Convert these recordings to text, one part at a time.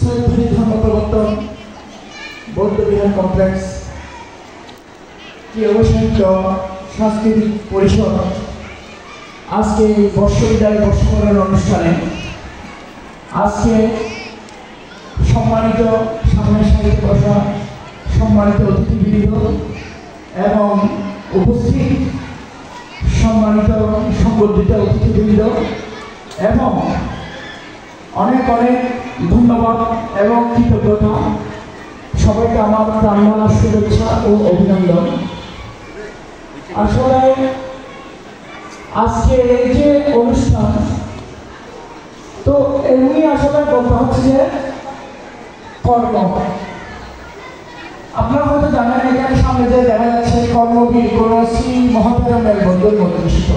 সৈয়দপুরি ধর্ম প্রবর্তন বৌদ্ধ বিহার কমপ্লেক্স ক্রীড়া সাহিত্য সাংস্কৃতিক পরিষদ আজকে এই বর্ষবিদায় বর্ষবরণ অনুষ্ঠানে আজকে সম্মানিত সামনে সাহিত্য ভাষা সম্মানিত অতিথিবৃন্দ এবং উপস্থিত সম্মানিত সংবর্ধিত অতিথিবৃন্দ এবং অনেক অনেক ধন্যবাদ এবং কৃতজ্ঞতা সবাইকে আমার প্রাণমালা শুভেচ্ছা ও অভিনন্দন। আসলে আজকে এই যে অনুষ্ঠান তো এমনি আসলে বলতে হচ্ছে যে কর্ম। আপনারা হয়তো জানেন এখানে সামনে যে দেখা যাচ্ছে কর্মবীর কর্মশ্রী মহাপ্রয়াণ মেলবন্ধন মধ্যস্থ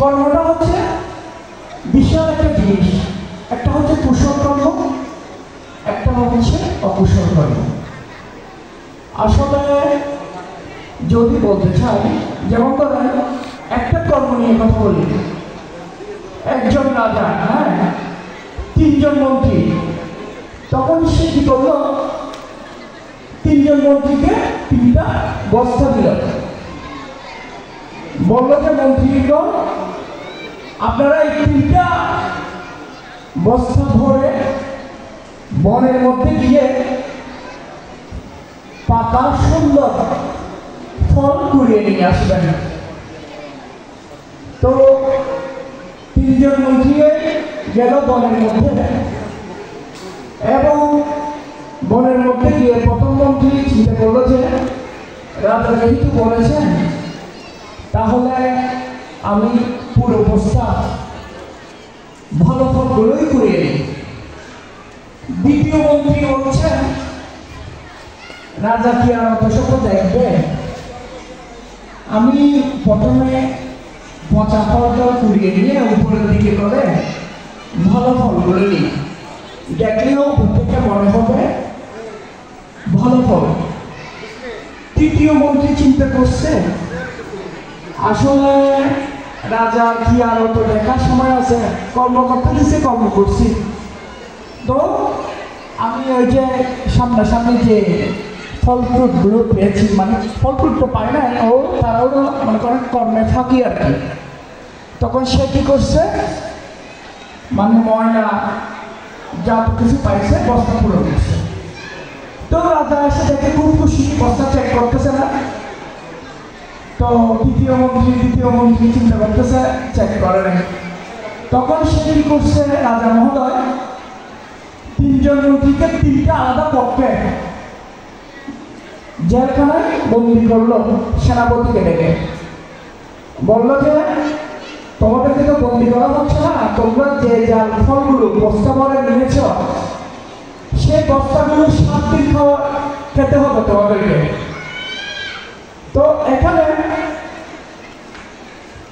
কর্মটা হচ্ছে বিশাল একটা জিনিস। একটা হচ্ছে কুশল কর্ম, একটা হচ্ছে অকুশল কর্ম। আসলে যদি বলতে চাই, যেমন ধরেন একটা কর্ম নিয়ে কথা বলি, একজন রাজা, হ্যাঁ, 3 জন মন্ত্রী, তখন সে কি করলো, 3 জন মন্ত্রীকে 3টা বস্তা দিল, বলল যে মন্ত্রীগণ আপনারা এই 3টা বস্তা ভরে বনের মধ্যে গিয়ে পাতা সুন্দর ফল কুড়িয়ে নিয়ে আসবেন। তো 3 জন মন্ত্রী গেল বনের মধ্যে এবং বনের মধ্যে গিয়ে প্রথম মন্ত্রী চিন্তা করলো যে রাজা যেহেতু বলেছেন তাহলে আমি পুরো বস্তা ভালো ফলগুলোই কুড়িয়ে নিই। দ্বিতীয় মন্ত্রী বলছেন রাজা কি আর অত সব দেখবে, আমি প্রথমে পচা ফলটা কুড়িয়ে নিয়ে উপরের দিকে করে ভালো ফলগুলো নিই, দেখলেও প্রত্যেকটা মনে হবে ভালো ফল। তৃতীয় মন্ত্রী চিন্তা করছে আসলে রাজা কি আর অত দেখার সময় আছে, কর্মকর্তা দিচ্ছে কর্ম করছি, তো আমি ওই যে সামনাসামনি যে ফল ফ্রুটগুলো পেয়েছি, মানে ফল ফ্রুট তো পায় না ও, তারাও মনে করেন কর্মে ফাঁকি আর কি। তখন সে কি করছে, মানে ময়না যা কিছু পাইছে বস্তা পুরো দিচ্ছে। তো রাজা এসে দেখে খুব খুশি, বস্তা চেক করতেছে না। তো দ্বিতীয় মন্ত্রী চিন্তা করতেছে চেক করে নাই। তখন সে কি করছে, রাজা মহোদয় 3 জন মন্ত্রীকে 3টা আলাদা পক্ষে জেলখানায় বন্দি করলো, সেনাপতিকে ডেকে বললো যে তোমাদেরকে তো বন্দি করা হচ্ছে না, তোমরা যে জাল ফলগুলো বস্তা ভরে নিয়েছ সেই বস্তাগুলো 7 দিন খেতে হবে তোমাদেরকে। তো এখানে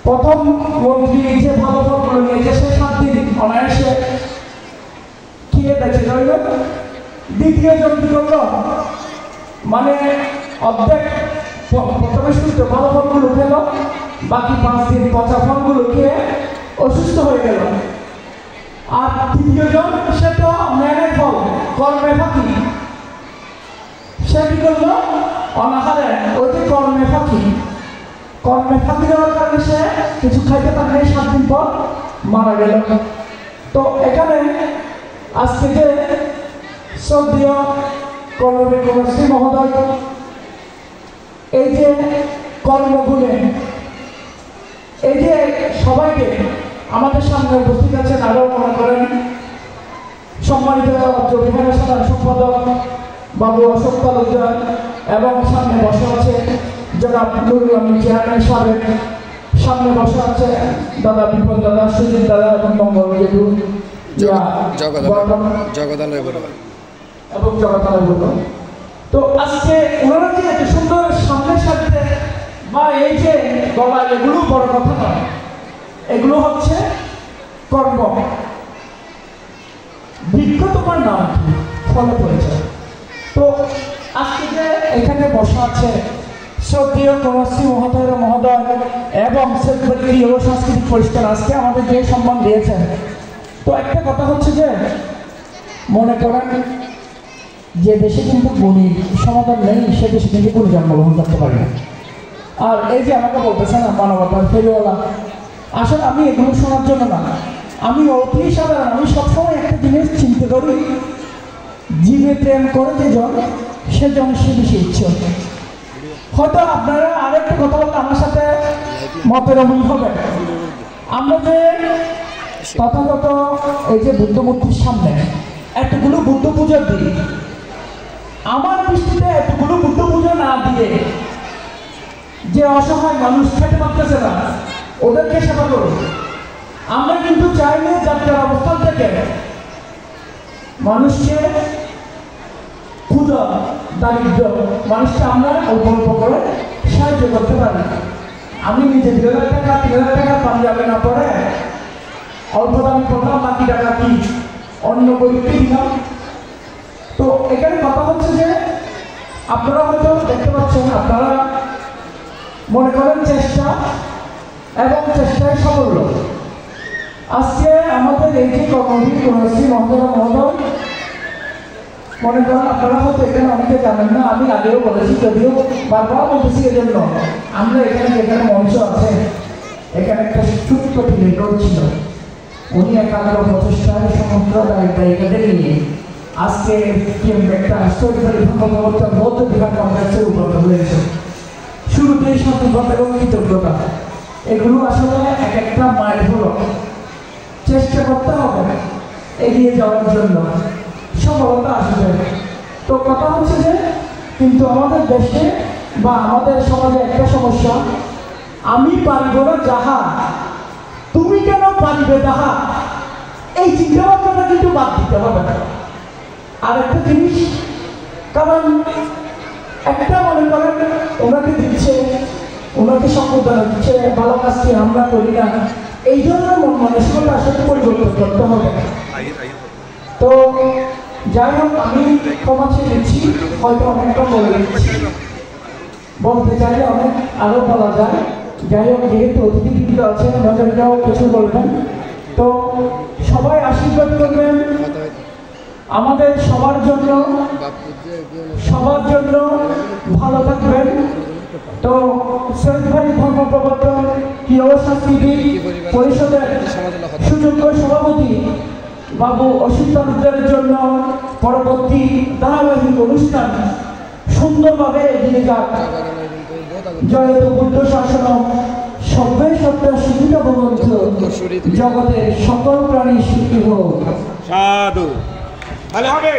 প্রথম মন্ত্রী যে ভালো ফলগুলো নিয়েছে সে 7 দিন অনায়াসে খেয়ে বেঁচে রইল। দ্বিতীয় জন কি করলো, মানে অর্ধেক প্রথমে সুস্থ ভালো ফলগুলো খেল, বাকি 5 দিন পচা ফলগুলো খেয়ে অসুস্থ হয়ে গেল। আর তৃতীয় জন সে তো ম্যানের ফল, কর্মে ফাঁকি, সে কি করলো অনাহারে ওই যে কর্মে ফাঁকি দেওয়ার কারণে সে কিছু খাইতে পারে 7 দিন পর মারা গেল। তো এখানে আজকে যে শ্রদ্ধেয় কর্মবীর কর্মশ্রী মহোদয় এই যে কর্মগুণে এই যে সবাইকে আমাদের সামনে উপস্থিত আছেন, আরও মনে করেন সম্মানিত বিহারের সাধারণ সম্পাদক বাবু অশোক তালুকদার এবং সামনে বসে আছে জনাব নুরুল আমিন চেয়ারম্যান সাহেব, সামনে বসে আছে দাদা বিপদ দাদা, সুজিত দাদা এবং মঙ্গল জেঠু এবং জগতালয় বলল। তো আজকে ওনারা যে এত সুন্দর সামনের সাথে বা এই যে গলা, এগুলো বড় কথা নয়, এগুলো হচ্ছে কর্ম। বৃক্ষ তোমার নাম কি, ফলে পরিচয়। তো আজকে যে এখানে বসা আছে শ্রদ্ধেয় কর্মশ্রী মহোদয় এবং সৈয়দপুরি সাংস্কৃতিক পরিষদ আজকে আমাদের যে সম্মান দিয়েছেন, তো একটা কথা হচ্ছে যে মনে করেন যে দেশে কিন্তু গুণীর সমাধান নেই সে দেশে কিন্তু গুণী জন্মগ্রহণ করতে পারে না। আর এই যে আমাকে বলতেছে না মানবতার ফেরিওয়ালা, আসলে আমি এগুলো শোনার জন্য না, আমি অতি সাধারণ। আমি সবসময় একটা জিনিস চিন্তা করি, জীবে প্রেম করে যেজন সেজন সে বেশি ইচ্ছে। হয়তো আপনারা আরেকটা কথা বলতে আমার সাথে মতের অমিল হবে। আমরা যে তথাগত এই যে বুদ্ধ মূর্তির সামনে এতগুলো বুদ্ধ পূজা দিই, আমার দৃষ্টিতে এতগুলো বুদ্ধ পূজা না দিয়ে যে অসহায় মানুষ খেতে পারতেছে না ওদেরকে সেবা করুন। আমরা কিন্তু চাইলে যাত্রার অবস্থান থেকে মানুষকে ক্ষুধা দারিদ্র মানুষকে আমরা অল্প অল্প করে সাহায্য করতে পারি। আমি নিজে 2,000 টাকা 3,000 টাকা পাঞ্জাবে না পড়ে অল্প দামি করলাম, বাকি টাকা কি অন্য গরিবকে দিলাম। তো এখানে কথা হচ্ছে যে আপনারা হয়তো দেখতে পাচ্ছেন, আপনারা মনে করেন চেষ্টা এবং চেষ্টায় সাফল্য। আজকে আমাদের এই যে কর্মবীর কর্মশ্রী মহোদয় মনে করেন আপনারা হয়তো এখানে অনেকে জানেন না, আমি আগেও বলেছি, যদিও বারবার বলতেছি এজন্য আমরা এখানে যেখানে মঞ্চ আছে এখানে একটা ছোট্ট লেখক ছিল, উনি একাগ্র প্রচেষ্টায় সমগ্র দায়িকাদের নিয়ে আজকে একটা সরকারি ভগবতার বৌদ্ধ বিহার কমপ্লেক্সে উপলব্ধ হয়েছে। শুরুতেই সতর্কতা এবং কৃতজ্ঞতা, এগুলো আসলে এক একটা মাইল হলো। চেষ্টা করতে হবে এগিয়ে যাওয়ার জন্য, সফলতা আসবে। তো কথা হচ্ছে যে কিন্তু আমাদের দেশে বা আমাদের সমাজে একটা সমস্যা, আমি পারিব না যাহা তুমি কেন পারিবে তাহা, এই চিন্তা ভাবনাটা কিন্তু বাদ দিতে হবে না। আর একটা জিনিস, কারণ একটা মনে করেন ওনাকে দিচ্ছে, ওনাকে সম্বোধনা দিচ্ছে, ভালো কাজটি আমরা করি না, এই ধরনের মন মানসিকতা আসলে পরিবর্তন করতে হবে। তো যাই হোক, আমি ক্ষমা চেয়ে দিচ্ছি, হয়তো অনেকটা বলে দিচ্ছি, বলতে চাইলে অনেক আরও বলা যায়। যাই হোক, যেহেতু অতিথিবৃন্দ আছেন ওনাদেরকেও কিছু বলবেন, তো সবাই আশীর্বাদ করবেন আমাদের সবার জন্য ভালো থাকবেন। তো সৈয়দভাই ধর্ম প্রবর্তন ক্রীড়া সাংস্কৃতিক পরিষদের সুযোগ্য সভাপতি বাবু অসিত তালুকদারের জন্য পরবর্তী ধারাবাহিক অনুষ্ঠান সুন্দরভাবে এগিয়ে যাক। জয়ত বুদ্ধ শাসনম সভ্যে সত্য সুবিধা ভবন্তু, জগতের সকল প্রাণী সুখী হোক। সাধু। ভালো হবে।